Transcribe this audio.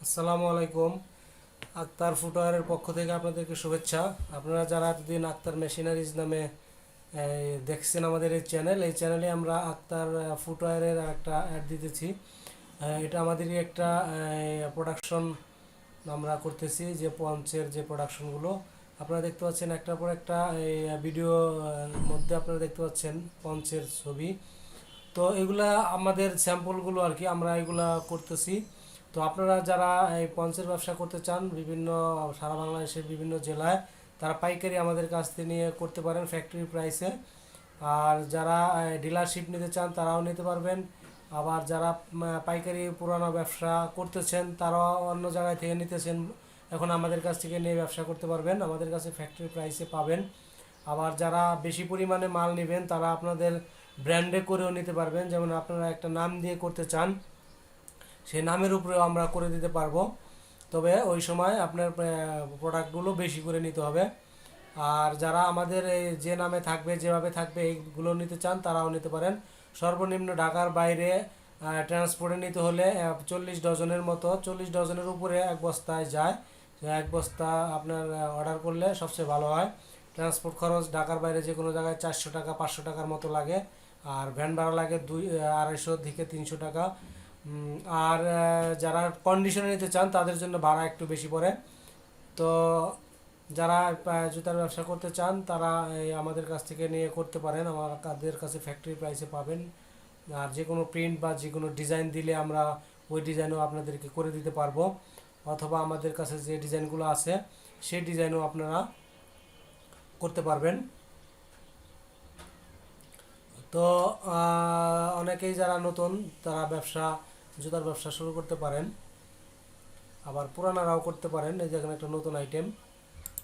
আসসালামু আলাইকুম। আক্তার ফুটওয়্যারের পক্ষ থেকে আপনাদেরকে শুভেচ্ছা। আপনারা যারা এতদিন আক্তার মেশিনারিজ নামে দেখছেন আমাদের এই চ্যানেলে আমরা আক্তার ফুটওয়্যারের একটা অ্যাড দিতেছি। এটা আমাদেরই একটা প্রোডাকশন আমরা করতেছি, যে পঞ্চের যে প্রোডাকশনগুলো আপনারা দেখতে পাচ্ছেন, একটার পর একটা এই ভিডিও মধ্যে আপনারা দেখতে পাচ্ছেন পঞ্চের ছবি। তো এগুলা আমাদের স্যাম্পলগুলো আর কি, আমরা এগুলা করতেছি। তো আপনারা যারা এই পঞ্চের ব্যবসা করতে চান বিভিন্ন সারা বাংলাদেশের বিভিন্ন জেলায়, তারা পাইকারি আমাদের কাছ থেকে নিয়ে করতে পারেন ফ্যাক্টরি প্রাইসে। আর যারা ডিলারশিপ নিতে চান তারাও নিতে পারবেন। আবার যারা পাইকারি পুরানো ব্যবসা করতেছেন তারাও অন্য জায়গায় থেকে নিতেছেন, এখন আমাদের কাছ থেকে নিয়ে ব্যবসা করতে পারবেন, আমাদের কাছে ফ্যাক্টরি প্রাইসে পাবেন। আবার যারা বেশি পরিমাণে মাল নেবেন তারা আপনাদের ব্র্যান্ডে করেও নিতে পারবেন, যেমন আপনারা একটা নাম দিয়ে করতে চান সেই নামের উপরেও আমরা করে দিতে পারবো। তবে ওই সময় আপনার প্রোডাক্টগুলো বেশি করে নিতে হবে। আর যারা আমাদের এই যে নামে থাকবে যেভাবে থাকবে এইগুলো নিতে চান তারাও নিতে পারেন। সর্বনিম্ন ঢাকার বাইরে ট্রান্সপোর্টে নিতে হলে 40 ডজনের মতো, 40 ডজনের উপরে এক বস্তায় যায়। এক বস্তা আপনার অর্ডার করলে সবচেয়ে ভালো হয়। ট্রান্সপোর্ট খরচ ঢাকার বাইরে যে কোনো জায়গায় 400 টাকা 500 টাকার মতো লাগে। আর ভ্যান ভাড়া লাগে 200-250 থেকে 300 টাকা। আর যারা কন্ডিশনে নিতে চান তাদের জন্য ভাড়া একটু বেশি পড়ে। তো যারা জুতার ব্যবসা করতে চান তারা আমাদের কাছ থেকে নিয়ে করতে পারেন, আমাদের কাছে ফ্যাক্টরি প্রাইসে পাবেন। আর যে কোনো প্রিন্ট বা যে কোনো ডিজাইন দিলে আমরা ওই ডিজাইনও আপনাদেরকে করে দিতে পারবো, অথবা আমাদের কাছে যে ডিজাইনগুলো আছে সেই ডিজাইনও আপনারা করতে পারবেন। তো অনেকেই যারা নতুন তারা জুতার ব্যবসা শুরু করতে পারেন, আবার পুরানারাও করতে পারেন। এই যে এখানে একটা নতুন আইটেম।